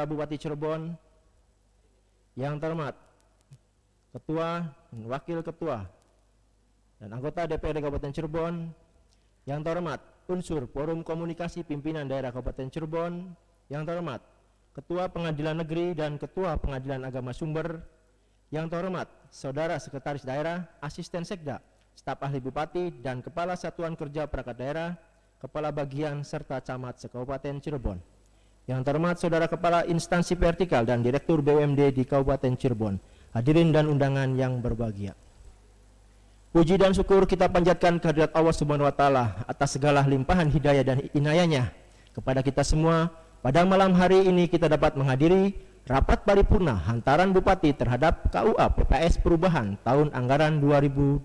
Saudara Bupati Cirebon yang terhormat Ketua dan Wakil Ketua dan anggota DPRD Kabupaten Cirebon yang terhormat unsur Forum Komunikasi Pimpinan Daerah Kabupaten Cirebon yang terhormat Ketua Pengadilan Negeri dan Ketua Pengadilan Agama Sumber yang terhormat Saudara Sekretaris Daerah, Asisten Sekda, Staf Ahli Bupati dan Kepala Satuan Kerja Perangkat Daerah, Kepala Bagian serta Camat se-Kabupaten Cirebon. Yang terhormat Saudara Kepala Instansi Vertikal dan Direktur BUMD di Kabupaten Cirebon, hadirin dan undangan yang berbahagia. Puji dan syukur kita panjatkan kehadirat Allah Subhanahu wa taala atas segala limpahan hidayah dan inayahnya kepada kita semua. Pada malam hari ini kita dapat menghadiri rapat paripurna hantaran Bupati terhadap KUA PPS Perubahan tahun anggaran 2020.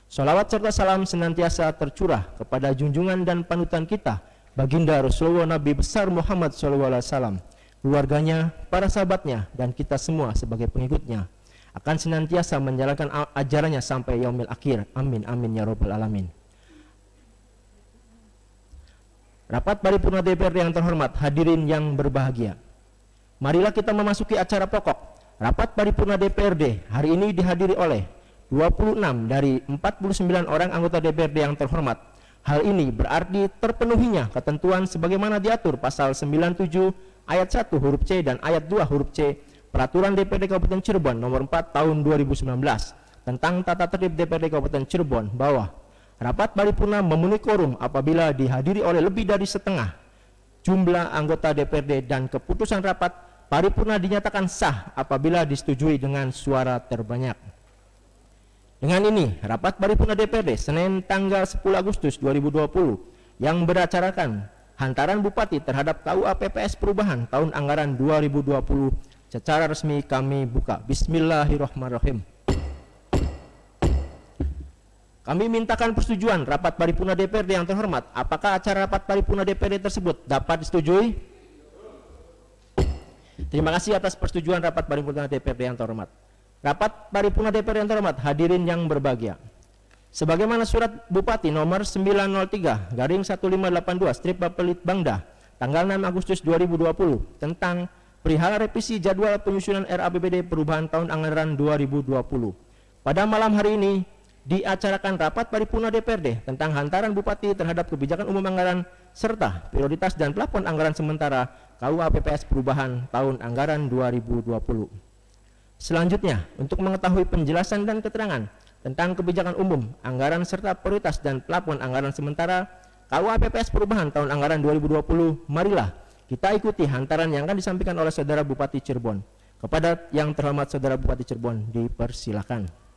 Sholawat serta salam senantiasa tercurah kepada junjungan dan panutan kita Baginda Rasulullah Nabi besar Muhammad SAW, keluarganya, para sahabatnya, dan kita semua sebagai pengikutnya akan senantiasa menjalankan ajarannya sampai yaumil akhir. Amin amin ya rabbal alamin. Rapat paripurna DPRD yang terhormat, hadirin yang berbahagia. Marilah kita memasuki acara pokok. Rapat paripurna DPRD hari ini dihadiri oleh 26 dari 49 orang anggota DPRD yang terhormat. Hal ini berarti terpenuhinya ketentuan sebagaimana diatur pasal 97 ayat 1 huruf C dan ayat 2 huruf C Peraturan DPRD Kabupaten Cirebon nomor 4 tahun 2019 tentang tata tertib DPRD Kabupaten Cirebon bahwa rapat paripurna memenuhi quorum apabila dihadiri oleh lebih dari setengah jumlah anggota DPRD dan keputusan rapat paripurna dinyatakan sah apabila disetujui dengan suara terbanyak. Dengan ini, rapat paripurna DPRD Senin tanggal 10 Agustus 2020 yang beracarakan hantaran Bupati terhadap KUA PPS Perubahan tahun anggaran 2020 secara resmi kami buka. Bismillahirrahmanirrahim. Kami mintakan persetujuan rapat paripurna DPRD yang terhormat. Apakah acara rapat paripurna DPRD tersebut dapat disetujui? Terima kasih atas persetujuan rapat paripurna DPRD yang terhormat. Rapat paripurna DPRD yang terhormat, hadirin yang berbahagia. Sebagaimana surat Bupati nomor 903/1582/Bapelitbangda tanggal 6 Agustus 2020 tentang perihal revisi jadwal penyusunan RAPBD perubahan tahun anggaran 2020. Pada malam hari ini diacarakan rapat paripurna DPRD tentang hantaran Bupati terhadap kebijakan umum anggaran serta prioritas dan plafon anggaran sementara KUA PPS Perubahan tahun anggaran 2020. Selanjutnya, untuk mengetahui penjelasan dan keterangan tentang kebijakan umum, anggaran serta prioritas dan plafon anggaran sementara KUA PPS Perubahan tahun anggaran 2020, marilah kita ikuti hantaran yang akan disampaikan oleh Saudara Bupati Cirebon. Kepada yang terhormat Saudara Bupati Cirebon, dipersilakan.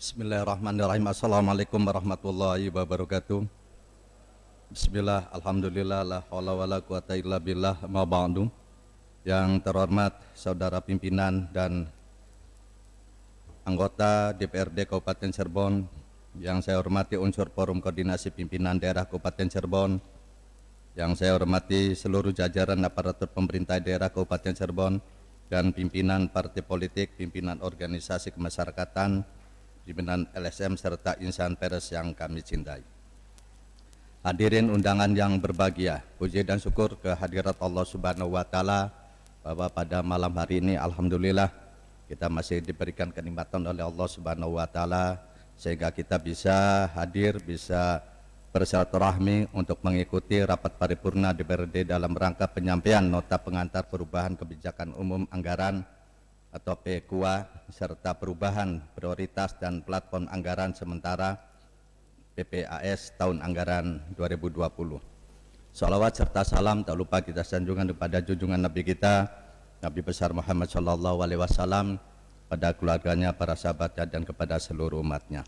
Bismillahirrahmanirrahim. Assalamualaikum warahmatullahi wabarakatuh. Bismillah, alhamdulillah, la haula wala quwata illa billah, ma ba'du. Yang terhormat saudara pimpinan dan anggota DPRD Kabupaten Cirebon, yang saya hormati unsur Forum Koordinasi Pimpinan Daerah Kabupaten Cirebon, yang saya hormati seluruh jajaran aparatur pemerintah daerah Kabupaten Cirebon dan pimpinan partai politik, pimpinan organisasi kemasyarakatan, pimpinan LSM serta insan pers yang kami cintai. Hadirin undangan yang berbahagia, puji dan syukur kehadirat Allah Subhanahu wa taala bahwa pada malam hari ini alhamdulillah kita masih diberikan kenikmatan oleh Allah Subhanahu wa taala sehingga kita bisa hadir, bisa bersilaturahmi untuk mengikuti rapat paripurna DPRD dalam rangka penyampaian nota pengantar perubahan kebijakan umum anggaran atau PKUA serta perubahan prioritas dan platform anggaran sementara PPAS tahun anggaran 2020. Salawat serta salam tak lupa kita sanjungan kepada junjungan Nabi kita Nabi besar Muhammad SAW, pada keluarganya, para sahabatnya dan kepada seluruh umatnya.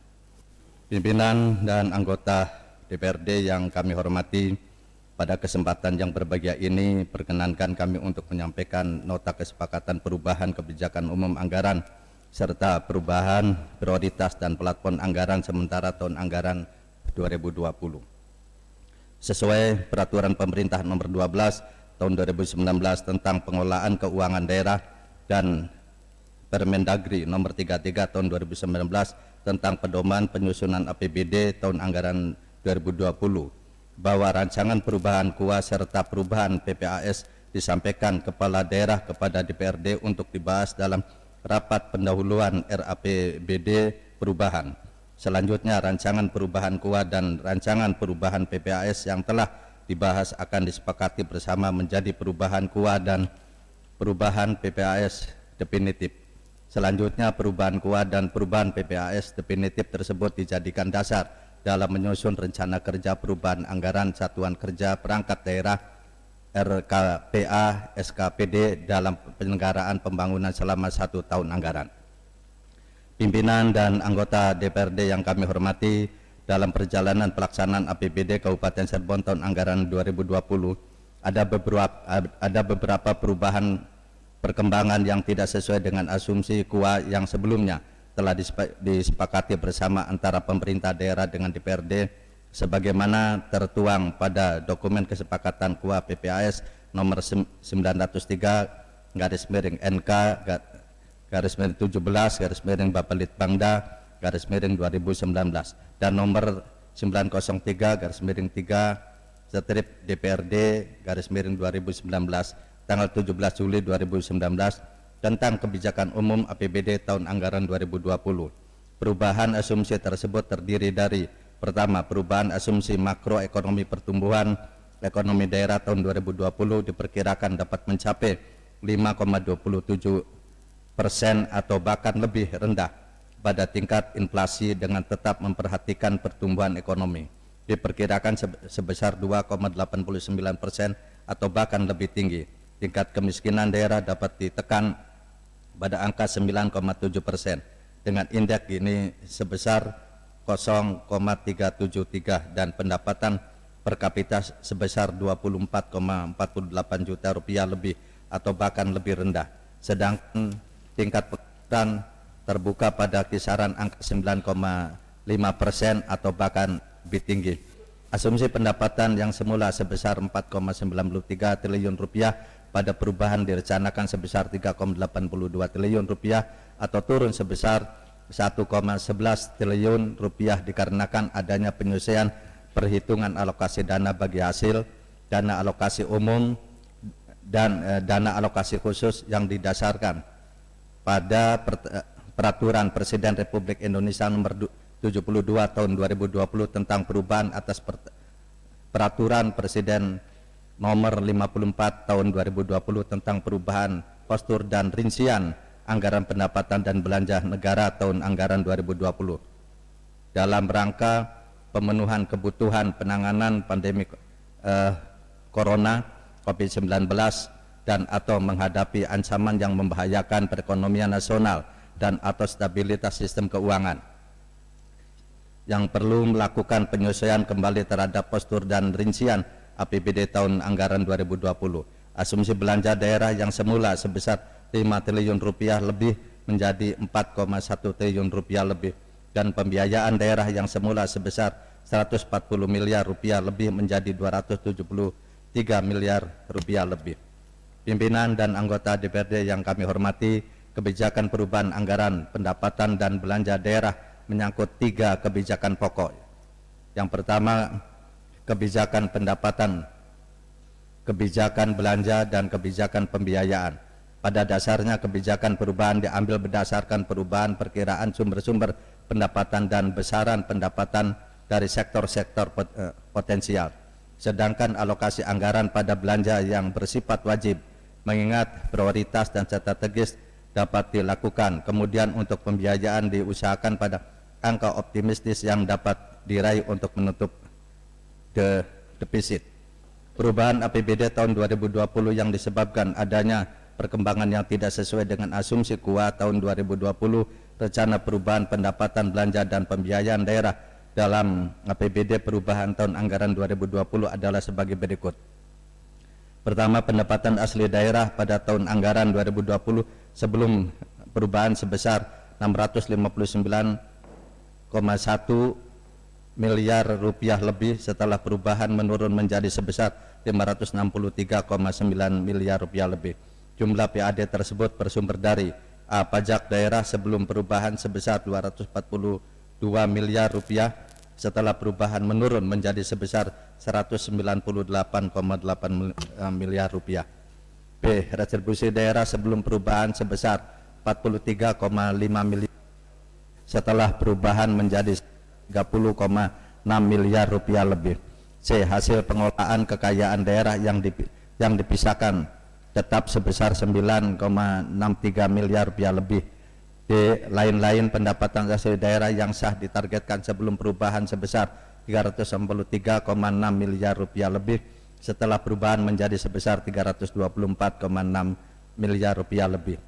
Pimpinan dan anggota DPRD yang kami hormati, pada kesempatan yang berbahagia ini perkenankan kami untuk menyampaikan nota kesepakatan perubahan kebijakan umum anggaran serta perubahan prioritas dan platform anggaran sementara tahun anggaran 2020. sesuai peraturan pemerintah nomor 12 tahun 2019 tentang pengelolaan keuangan daerah dan Permendagri nomor 33 tahun 2019 tentang pedoman penyusunan APBD tahun anggaran 2020, bahwa rancangan perubahan KUA serta perubahan PPAS disampaikan kepala daerah kepada DPRD untuk dibahas dalam rapat pendahuluan RAPBD perubahan. Selanjutnya, rancangan perubahan KUA dan rancangan perubahan PPAS yang telah dibahas akan disepakati bersama menjadi perubahan KUA dan perubahan PPAS definitif. Selanjutnya, perubahan KUA dan perubahan PPAS definitif tersebut dijadikan dasar dalam menyusun rencana kerja perubahan anggaran satuan kerja perangkat daerah RKPA SKPD dalam penyelenggaraan pembangunan selama 1 tahun anggaran. Pimpinan dan anggota DPRD yang kami hormati, dalam perjalanan pelaksanaan APBD Kabupaten Cirebon tahun anggaran 2020 ada beberapa perubahan perkembangan yang tidak sesuai dengan asumsi KUA yang sebelumnya telah disepakati bersama antara pemerintah daerah dengan DPRD sebagaimana tertuang pada dokumen kesepakatan KUA PPAS nomor 903 NK /17 Bapelitbangda /2019 dan nomor 903 DPRD /2019 tanggal 17 Juli 2019 tentang kebijakan umum APBD tahun anggaran 2020. Perubahan asumsi tersebut terdiri dari: pertama, perubahan asumsi makroekonomi pertumbuhan ekonomi daerah tahun 2020 diperkirakan dapat mencapai 5,27% atau bahkan lebih rendah pada tingkat inflasi dengan tetap memperhatikan pertumbuhan ekonomi. Diperkirakan sebesar 2,89% atau bahkan lebih tinggi. Tingkat kemiskinan daerah dapat ditekan pada angka 9,7% dengan indeks ini sebesar 0,373 dan pendapatan per kapita sebesar 24,48 juta rupiah lebih atau bahkan lebih rendah. Sedangkan tingkat pendapatan terbuka pada kisaran angka 9,5% atau bahkan lebih tinggi. Asumsi pendapatan yang semula sebesar 4,93 triliun rupiah pada perubahan direncanakan sebesar 3,82 triliun rupiah atau turun sebesar 1,11 triliun rupiah dikarenakan adanya penyesuaian perhitungan alokasi dana bagi hasil, dana alokasi umum dan dana alokasi khusus yang didasarkan pada Peraturan Presiden Republik Indonesia nomor 72 tahun 2020 tentang perubahan atas Peraturan Presiden nomor 54 tahun 2020 tentang perubahan postur dan rincian anggaran pendapatan dan belanja negara tahun anggaran 2020 dalam rangka pemenuhan kebutuhan penanganan pandemi Corona COVID-19 dan atau menghadapi ancaman yang membahayakan perekonomian nasional dan atau stabilitas sistem keuangan, yang perlu melakukan penyesuaian kembali terhadap postur dan rincian APBD tahun anggaran 2020. Asumsi belanja daerah yang semula sebesar 5 triliun rupiah lebih menjadi 4,1 triliun rupiah lebih dan pembiayaan daerah yang semula sebesar 140 miliar rupiah lebih menjadi 273 miliar rupiah lebih. Pimpinan dan anggota DPRD yang kami hormati, kebijakan perubahan anggaran pendapatan dan belanja daerah menyangkut 3 kebijakan pokok. Yang pertama, kebijakan pendapatan, kebijakan belanja, dan kebijakan pembiayaan. Pada dasarnya kebijakan perubahan diambil berdasarkan perubahan perkiraan sumber-sumber pendapatan dan besaran pendapatan dari sektor-sektor potensial. Sedangkan alokasi anggaran pada belanja yang bersifat wajib, mengingat prioritas dan strategis dapat dilakukan. Kemudian untuk pembiayaan diusahakan pada angka optimistis yang dapat diraih untuk menutup defisit. Perubahan APBD tahun 2020 yang disebabkan adanya perkembangan yang tidak sesuai dengan asumsi KUA tahun 2020, rencana perubahan pendapatan belanja dan pembiayaan daerah dalam APBD perubahan tahun anggaran 2020 adalah sebagai berikut. Pertama, pendapatan asli daerah pada tahun anggaran 2020 sebelum perubahan sebesar 659,1 miliar rupiah lebih setelah perubahan menurun menjadi sebesar 563,9 miliar rupiah lebih. Jumlah PAD tersebut bersumber dari A. Pajak daerah sebelum perubahan sebesar 242 miliar rupiah setelah perubahan menurun menjadi sebesar 198,8 miliar rupiah. B. Retribusi daerah sebelum perubahan sebesar 43,5 miliar setelah perubahan menjadi 30,6 miliar rupiah lebih. C. Hasil pengolahan kekayaan daerah yang dipisahkan tetap sebesar 9,63 miliar rupiah lebih. D. Lain-lain pendapatan asli daerah yang sah ditargetkan sebelum perubahan sebesar 393,6 miliar rupiah lebih setelah perubahan menjadi sebesar 324,6 miliar rupiah lebih.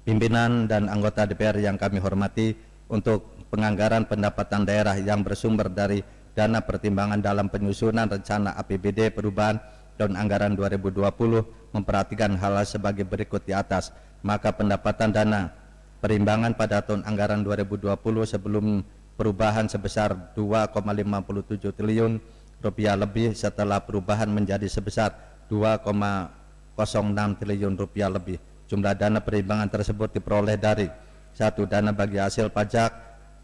Pimpinan dan anggota DPR yang kami hormati, untuk penganggaran pendapatan daerah yang bersumber dari dana pertimbangan dalam penyusunan rencana APBD perubahan tahun anggaran 2020 memperhatikan hal sebagai berikut di atas. Maka pendapatan dana perimbangan pada tahun anggaran 2020 sebelum perubahan sebesar 2,57 triliun rupiah lebih setelah perubahan menjadi sebesar 2,06 triliun rupiah lebih. Jumlah dana perimbangan tersebut diperoleh dari 1. Dana bagi hasil pajak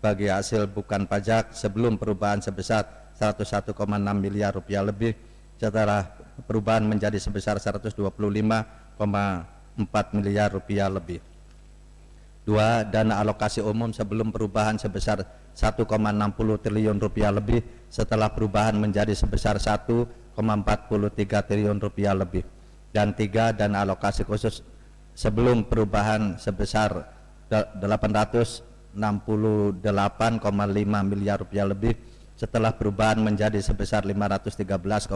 bagi hasil bukan pajak sebelum perubahan sebesar 101,6 miliar rupiah lebih setelah perubahan menjadi sebesar 125,4 miliar rupiah lebih. 2. Dana alokasi umum sebelum perubahan sebesar 1,60 triliun rupiah lebih setelah perubahan menjadi sebesar 1,43 triliun rupiah lebih. Dan 3. Dana alokasi khusus sebelum perubahan sebesar 868,5 miliar rupiah lebih setelah perubahan menjadi sebesar 513,6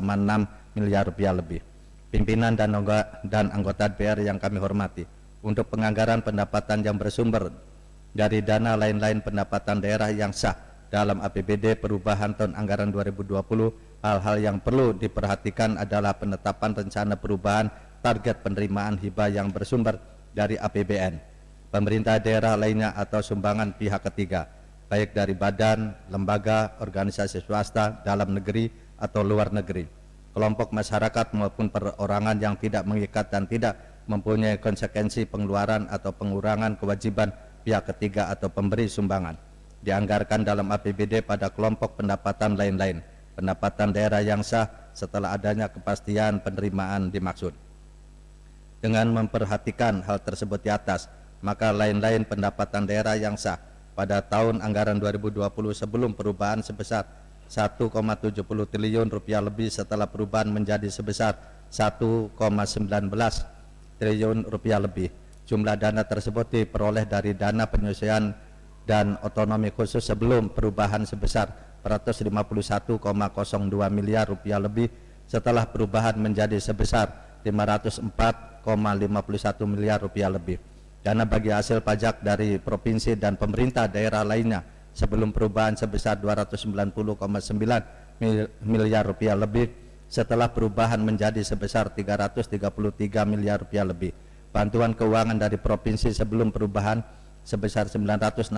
miliar rupiah lebih. Pimpinan dan anggota DPR yang kami hormati, untuk penganggaran pendapatan yang bersumber dari dana lain-lain pendapatan daerah yang sah dalam APBD perubahan tahun anggaran 2020, hal-hal yang perlu diperhatikan adalah penetapan rencana perubahan target penerimaan hibah yang bersumber dari APBN, pemerintah daerah lainnya atau sumbangan pihak ketiga, baik dari badan, lembaga, organisasi swasta, dalam negeri atau luar negeri, kelompok masyarakat maupun perorangan yang tidak mengikat dan tidak mempunyai konsekuensi pengeluaran atau pengurangan kewajiban pihak ketiga atau pemberi sumbangan, dianggarkan dalam APBD pada kelompok pendapatan lain-lain pendapatan daerah yang sah setelah adanya kepastian penerimaan dimaksud. Dengan memperhatikan hal tersebut di atas, maka lain-lain pendapatan daerah yang sah pada tahun anggaran 2020 sebelum perubahan sebesar 1,70 triliun rupiah lebih setelah perubahan menjadi sebesar 1,19 triliun rupiah lebih. Jumlah dana tersebut diperoleh dari dana penyesuaian dan otonomi khusus sebelum perubahan sebesar 451,02 miliar rupiah lebih setelah perubahan menjadi sebesar 504,51 miliar rupiah lebih. Dana bagi hasil pajak dari provinsi dan pemerintah daerah lainnya sebelum perubahan sebesar 290,9 miliar rupiah lebih setelah perubahan menjadi sebesar 333 miliar rupiah lebih. Bantuan keuangan dari provinsi sebelum perubahan sebesar 960,8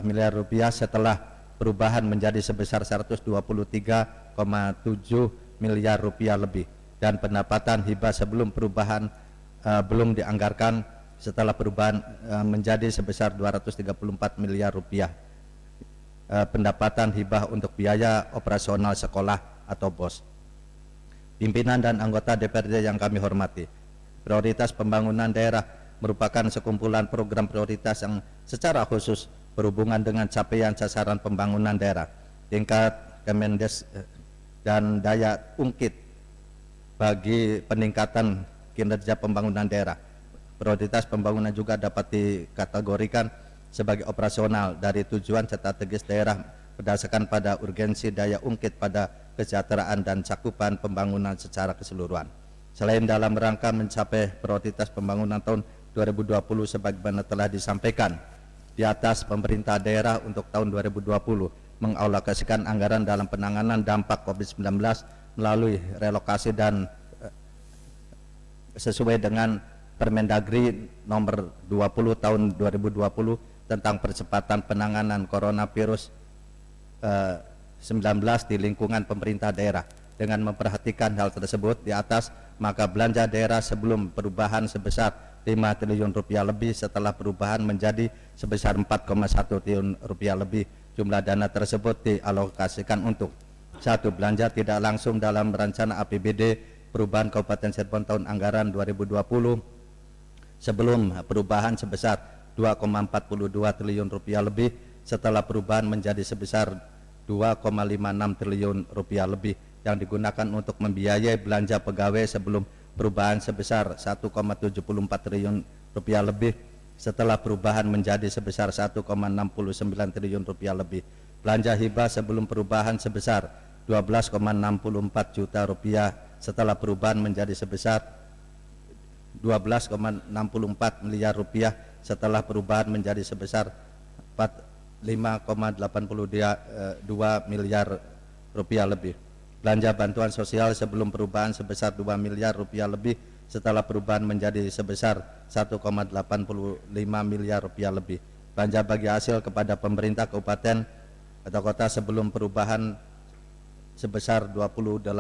miliar rupiah setelah perubahan menjadi sebesar 123,7 miliar rupiah lebih. Dan pendapatan hibah sebelum perubahan belum dianggarkan setelah perubahan menjadi sebesar 234 miliar rupiah. Pendapatan hibah untuk biaya operasional sekolah atau BOS. Pimpinan dan anggota DPRD yang kami hormati, prioritas pembangunan daerah merupakan sekumpulan program prioritas yang secara khusus berhubungan dengan capaian sasaran pembangunan daerah, tingkat Kemendes dan daya ungkit bagi peningkatan kinerja pembangunan daerah. Prioritas pembangunan juga dapat dikategorikan sebagai operasional dari tujuan strategis daerah berdasarkan pada urgensi daya ungkit pada kesejahteraan dan cakupan pembangunan secara keseluruhan. Selain dalam rangka mencapai prioritas pembangunan tahun 2020 sebagaimana telah disampaikan di atas, pemerintah daerah untuk tahun 2020 mengalokasikan anggaran dalam penanganan dampak COVID-19 melalui relokasi dan sesuai dengan Permendagri nomor 20 tahun 2020 tentang percepatan penanganan coronavirus 19 di lingkungan pemerintah daerah. Dengan memperhatikan hal tersebut di atas, maka belanja daerah sebelum perubahan sebesar 5 triliun rupiah lebih, setelah perubahan menjadi sebesar 4,1 triliun rupiah lebih. Jumlah dana tersebut dialokasikan untuk: 1. Belanja tidak langsung dalam rencana APBD perubahan Kabupaten Cirebon tahun anggaran 2020 sebelum perubahan sebesar 2,42 triliun rupiah lebih, setelah perubahan menjadi sebesar 2,56 triliun rupiah lebih, yang digunakan untuk membiayai belanja pegawai sebelum perubahan sebesar 1,74 triliun rupiah lebih, setelah perubahan menjadi sebesar 1,69 triliun rupiah lebih. Belanja hibah sebelum perubahan sebesar 12,64 juta rupiah, setelah perubahan menjadi sebesar 12,64 miliar rupiah, setelah perubahan menjadi sebesar 5,82 miliar rupiah lebih. Belanja bantuan sosial sebelum perubahan sebesar 2 miliar rupiah lebih, setelah perubahan menjadi sebesar 1,85 miliar rupiah lebih. Belanja bagi hasil kepada pemerintah kabupaten atau kota sebelum perubahan sebesar 28,50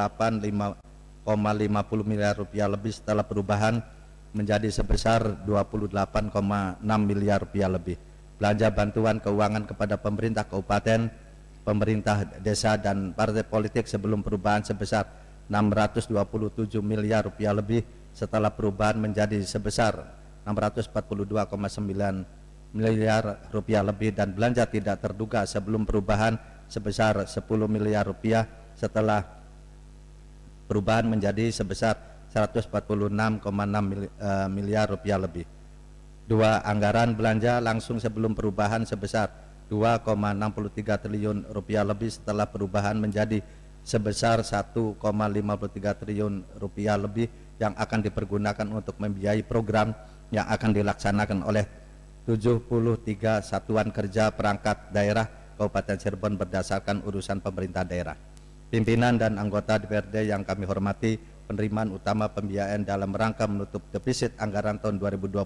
miliar rupiah lebih, setelah perubahan menjadi sebesar 28,6 miliar rupiah lebih. Belanja bantuan keuangan kepada pemerintah kabupaten, pemerintah desa dan partai politik sebelum perubahan sebesar 627 miliar rupiah lebih, setelah perubahan menjadi sebesar 642,9 miliar rupiah lebih. Dan belanja tidak terduga sebelum perubahan sebesar 10 miliar rupiah, setelah perubahan menjadi sebesar 146,6 miliar rupiah lebih. 2. Anggaran belanja langsung sebelum perubahan sebesar 2,63 triliun rupiah lebih, setelah perubahan menjadi sebesar 1,53 triliun rupiah lebih, yang akan dipergunakan untuk membiayai program yang akan dilaksanakan oleh 73 satuan kerja perangkat daerah Kabupaten Cirebon berdasarkan urusan pemerintah daerah. Pimpinan dan anggota DPRD yang kami hormati, penerimaan utama pembiayaan dalam rangka menutup defisit anggaran tahun 2020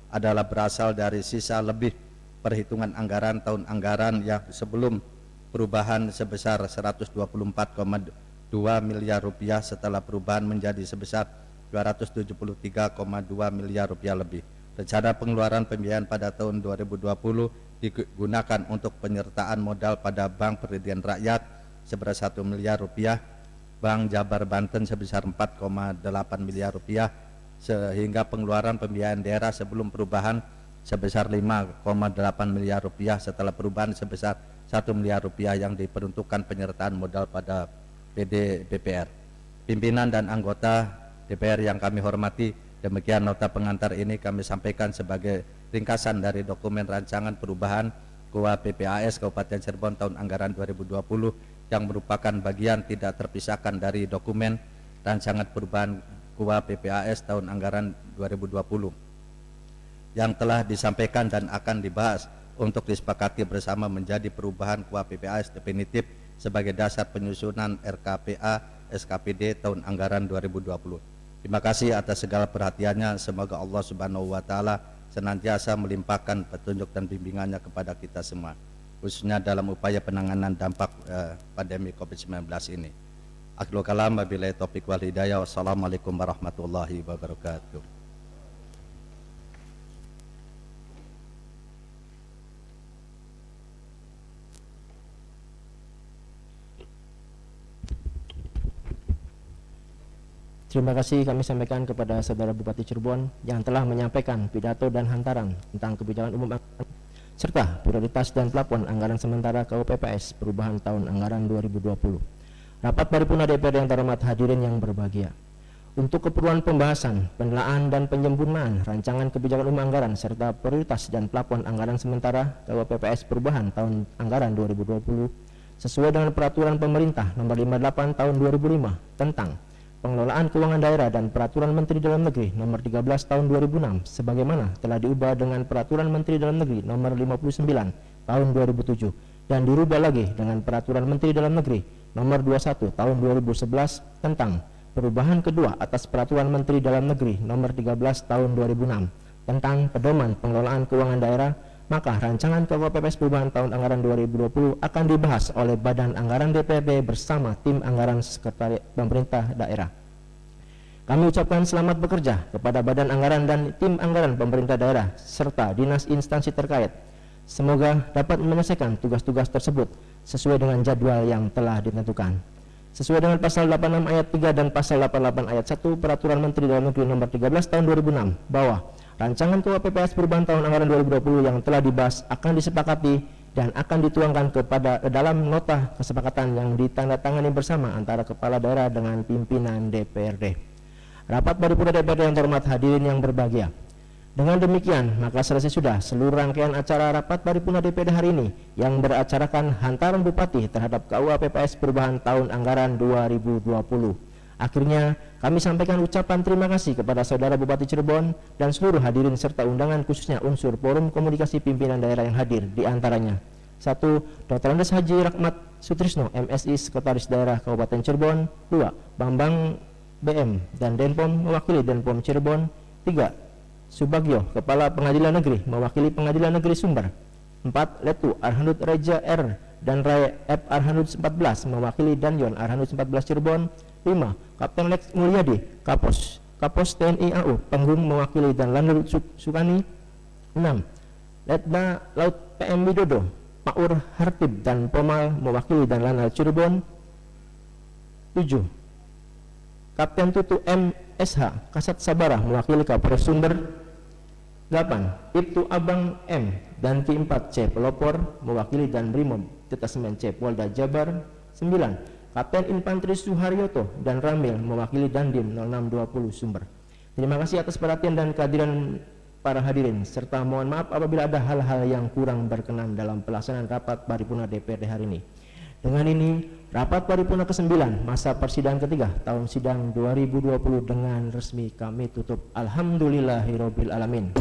adalah berasal dari sisa lebih perhitungan anggaran tahun anggaran yang sebelum perubahan sebesar 124,2 miliar rupiah, setelah perubahan menjadi sebesar 273,2 miliar rupiah lebih. Rencana pengeluaran pembiayaan pada tahun 2020 digunakan untuk penyertaan modal pada Bank Periddian Rakyat sebesar 1 miliar rupiah, Bank Jabar Banten sebesar 4,8 miliar rupiah, sehingga pengeluaran pembiayaan daerah sebelum perubahan sebesar 5,8 miliar rupiah, setelah perubahan sebesar 1 miliar rupiah yang diperuntukkan penyertaan modal pada PD DPR. Pimpinan dan anggota DPR yang kami hormati, demikian nota pengantar ini kami sampaikan sebagai ringkasan dari dokumen rancangan perubahan KUA PPAS Kabupaten Cirebon tahun anggaran 2020 yang merupakan bagian tidak terpisahkan dari dokumen rancangan perubahan KUA PPAS tahun anggaran 2020 yang telah disampaikan dan akan dibahas untuk disepakati bersama menjadi perubahan KUA PPAS definitif sebagai dasar penyusunan RKPA SKPD tahun anggaran 2020. Terima kasih atas segala perhatiannya. Semoga Allah Subhanahu wa taala senantiasa melimpahkan petunjuk dan bimbingannya kepada kita semua, khususnya dalam upaya penanganan dampak pandemi COVID-19 ini. Akhirul kalam, wabillahi taufiq wal hidayah. Wassalamualaikum warahmatullahi wabarakatuh. Terima kasih kami sampaikan kepada Saudara Bupati Cirebon yang telah menyampaikan pidato dan hantaran tentang kebijakan umum serta prioritas dan plafon anggaran sementara KUPPS perubahan tahun anggaran 2020. Rapat paripurna DPRD yang terhormat, hadirin yang berbahagia. Untuk keperluan pembahasan, penelaahan dan penyempurnaan rancangan kebijakan umum anggaran serta prioritas dan plafon anggaran sementara KUPPS perubahan tahun anggaran 2020 sesuai dengan peraturan pemerintah nomor 58 tahun 2005 tentang pengelolaan keuangan daerah dan peraturan Menteri Dalam Negeri nomor 13 tahun 2006 sebagaimana telah diubah dengan peraturan Menteri Dalam Negeri nomor 59 tahun 2007 dan dirubah lagi dengan peraturan Menteri Dalam Negeri nomor 21 tahun 2011 tentang perubahan kedua atas peraturan Menteri Dalam Negeri nomor 13 tahun 2006 tentang pedoman pengelolaan keuangan daerah maka rancangan KUHP perubahan tahun anggaran 2020 akan dibahas oleh Badan Anggaran DPRD bersama tim anggaran Sekretariat Pemerintah Daerah. Kami ucapkan selamat bekerja kepada Badan Anggaran dan tim anggaran pemerintah daerah serta dinas instansi terkait. Semoga dapat menyelesaikan tugas-tugas tersebut sesuai dengan jadwal yang telah ditentukan. Sesuai dengan pasal 86 ayat 3 dan pasal 88 ayat 1 Peraturan Menteri Dalam Negeri nomor 13 tahun 2006 bahwa rancangan KUHP perubahan tahun anggaran 2020 yang telah dibahas akan disepakati dan akan dituangkan kepada dalam nota kesepakatan yang ditandatangani bersama antara kepala daerah dengan pimpinan DPRD. Rapat paripurna DPRD yang terhormat, hadirin yang berbahagia. Dengan demikian, maka selesai sudah seluruh rangkaian acara rapat paripurna DPRD hari ini yang beracarakan hantaran Bupati terhadap KUHP perubahan tahun anggaran 2020. Akhirnya, kami sampaikan ucapan terima kasih kepada Saudara Bupati Cirebon dan seluruh hadirin serta undangan khususnya unsur Forum Komunikasi Pimpinan Daerah yang hadir, di antaranya 1. Dr. Andes Haji Rahmat Sutrisno, MSI Sekretaris Daerah Kabupaten Cirebon. 2. Bambang BM dan Denpom mewakili Denpom Cirebon. 3. Subagio, Kepala Pengadilan Negeri mewakili Pengadilan Negeri Sumber. 4. Letu Arhanud Reja R dan Rai F Arhanud 14 mewakili Danyon Arhanud 14 Cirebon. 5. Kapten Lex Mulyadi, Kapos TNI AU Panggung mewakili dan Lanut Sukani. 6. Letna Laut PM Widodo, Paur Hartib dan Pomal mewakili dan Lanal Cirebon. 7. Kapten Tutu M SH, Kasat Sabara mewakili Kapolres Sumber. 8. Ibtu Abang M dan Ki 4 C Pelopor mewakili dan Brimob Detasmen C Polda Jabar. 9. Kapten Infanteri Suharyoto dan Ramil mewakili Dandim 0620 Sumber. Terima kasih atas perhatian dan kehadiran para hadirin, serta mohon maaf apabila ada hal-hal yang kurang berkenan dalam pelaksanaan rapat paripurna DPRD hari ini. Dengan ini, rapat paripurna ke-9 masa persidangan ketiga tahun sidang 2020 dengan resmi kami tutup. Alhamdulillahirabbil alamin.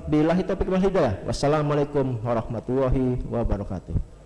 Billahi taufiq wal hidayah. Wassalamualaikum warahmatullahi wabarakatuh.